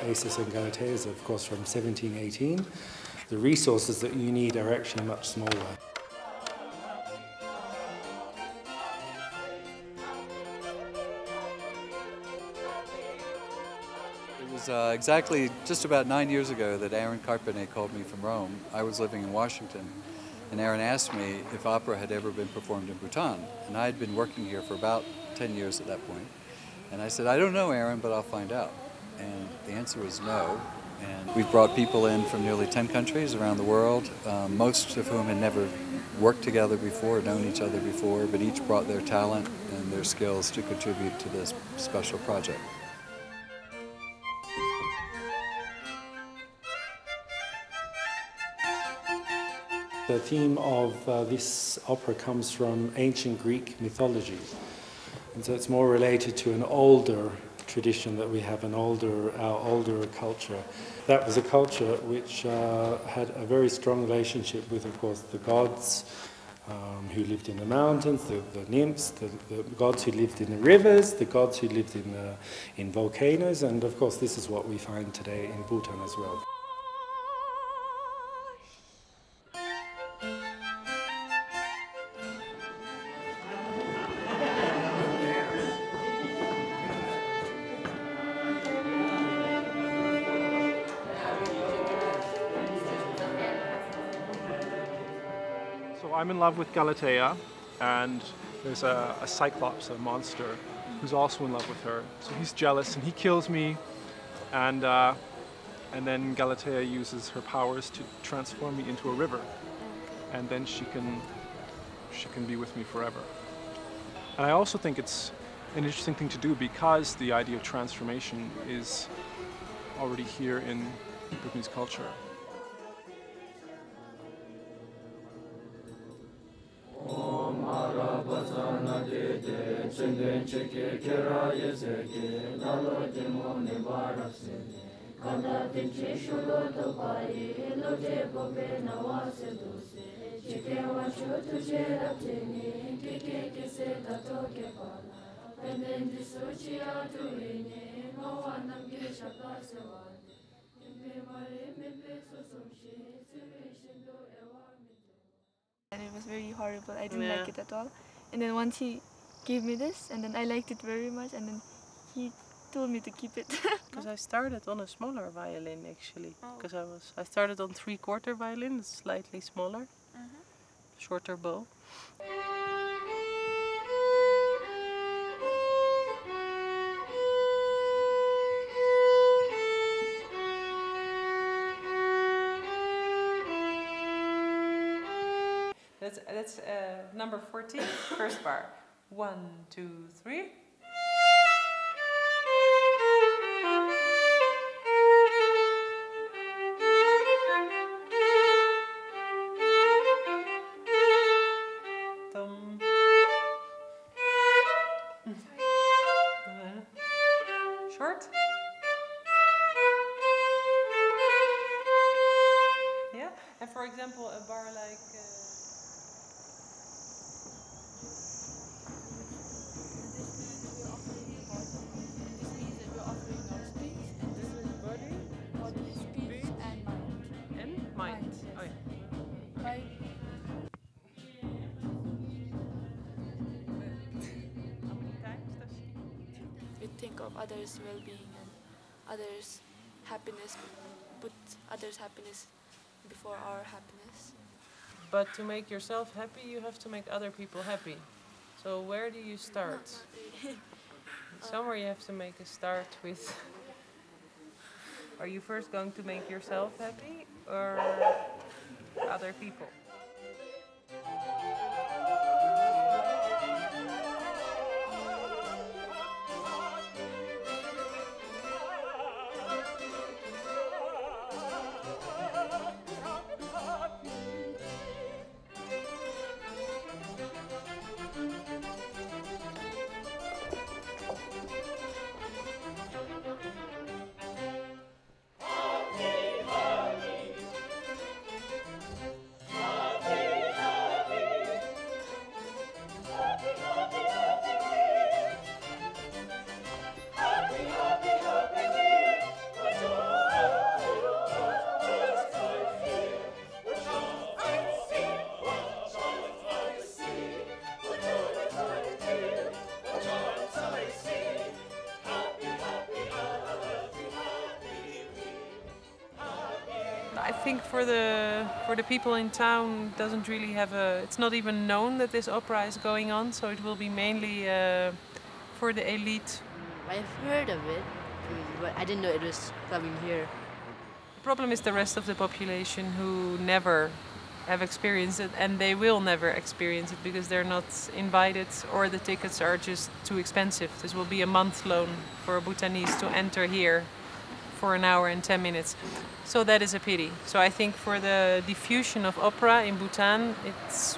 Acis and Galatea is of course from 1718. The resources that you need are actually much smaller. It was exactly just about 9 years ago that Aaron Carpenet called me from Rome. I was living in Washington, and Aaron asked me if opera had ever been performed in Bhutan. And I had been working here for about 10 years at that point. And I said, I don't know, Aaron, but I'll find out. And the answer was no. And we've brought people in from nearly 10 countries around the world, most of whom had never worked together before, known each other before, but each brought their talent and their skills to contribute to this special project. The theme of this opera comes from ancient Greek mythology. And so it's more related to an older tradition that we have, our older culture. That was a culture which had a very strong relationship with, of course, the gods who lived in the mountains, the nymphs, the gods who lived in the rivers, the gods who lived in volcanoes, and of course this is what we find today in Bhutan as well. So I'm in love with Galatea, and there's a cyclops, a monster, who's also in love with her. So he's jealous and he kills me, and then Galatea uses her powers to transform me into a river, and then she can be with me forever. And I also think it's an interesting thing to do because the idea of transformation is already here in Bhutanese culture. And it was very horrible. I didn't like it at all. And then once he gave me this, and then I liked it very much, and then he told me to keep it. Because I started on a smaller violin actually. Because I started on 3/4 violin, it's slightly smaller, shorter bow. That's number 14, first bar. 1, 2, 3. Thumb. Short. Yeah, and for example, a bar like. We think of others' well-being and others' happiness, put others' happiness before our happiness. But to make yourself happy, you have to make other people happy. So where do you start? Not really. Somewhere you have to make a start with Are you first going to make yourself happy or other people? I think for the people in town, doesn't really have a. It's not even known that this opera is going on, so it will be mainly for the elite. I've heard of it, but I didn't know it was coming here. The problem is the rest of the population who never have experienced it, and they will never experience it because they're not invited or the tickets are just too expensive. This will be a month loan for a Bhutanese to enter here for an hour and 10 minutes. So that is a pity. So I think for the diffusion of opera in Bhutan, it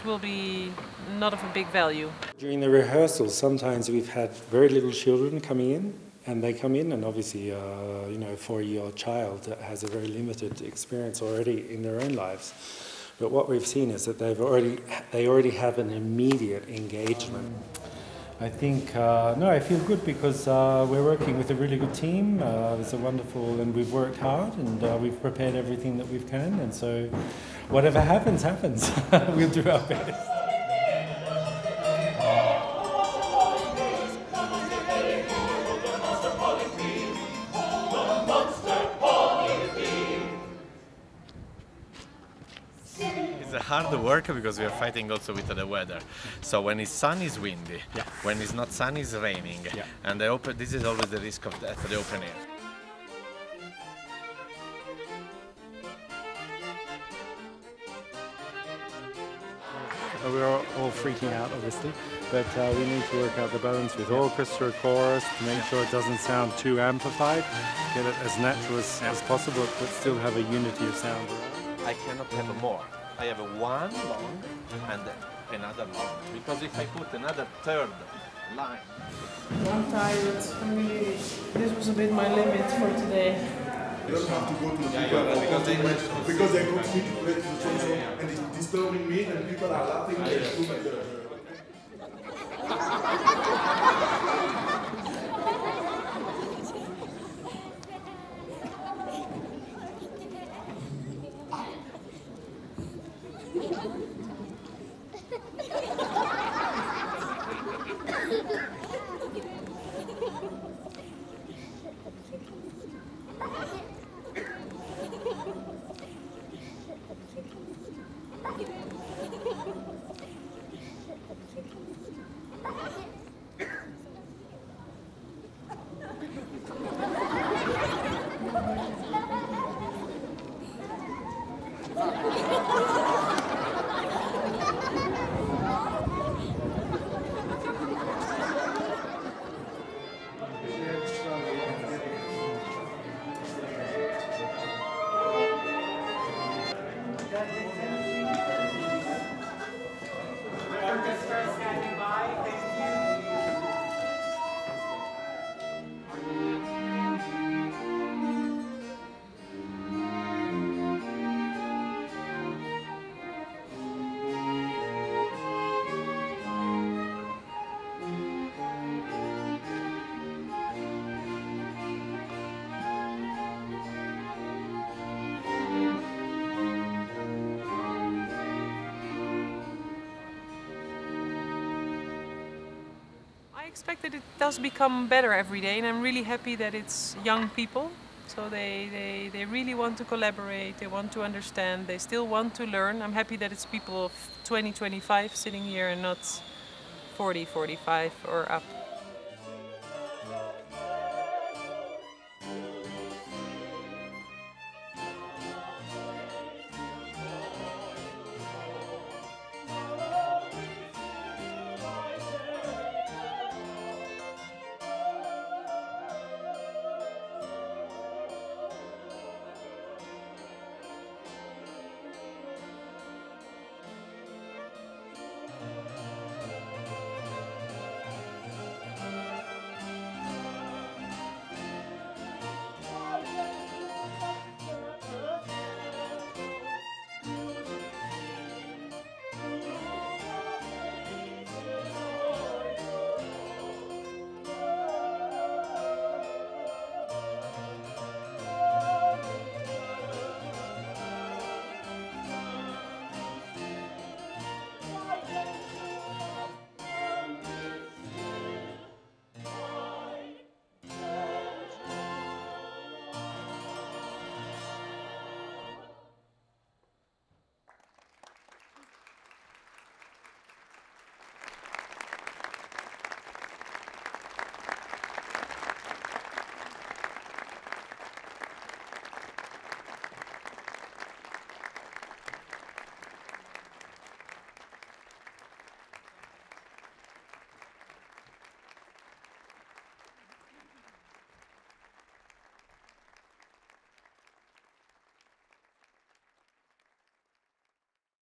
will be not of a big value. During the rehearsals, sometimes we've had very little children coming in, and they come in, and obviously, you know, a 4-year-old child that has a very limited experience already in their own lives. But what we've seen is that they already have an immediate engagement. I think, no, I feel good because we're working with a really good team. It's a wonderful, and we've worked hard, and we've prepared everything that we can, and so whatever happens, happens. We'll do our best. It's hard work because we are fighting also with the weather. So when it's sunny, it's windy. Yeah. When it's not sunny, it's raining. Yeah. And this is always the risk of that for the open air. We're all freaking out, obviously, but we need to work out the balance with orchestra, chorus, to make sure it doesn't sound too amplified, get it as natural as possible, but still have a unity of sound around. I cannot have more. I have one long and another long, because if I put another third line... I'm tired. This was a bit my limit for today. You don't have to go to the people because they continue to play to the song and it's disturbing me and people are laughing and they're doing I expect that it does become better every day, and I'm really happy that it's young people. So they really want to collaborate, they want to understand, they still want to learn. I'm happy that it's people of 20, 25 sitting here and not 40, 45 or up.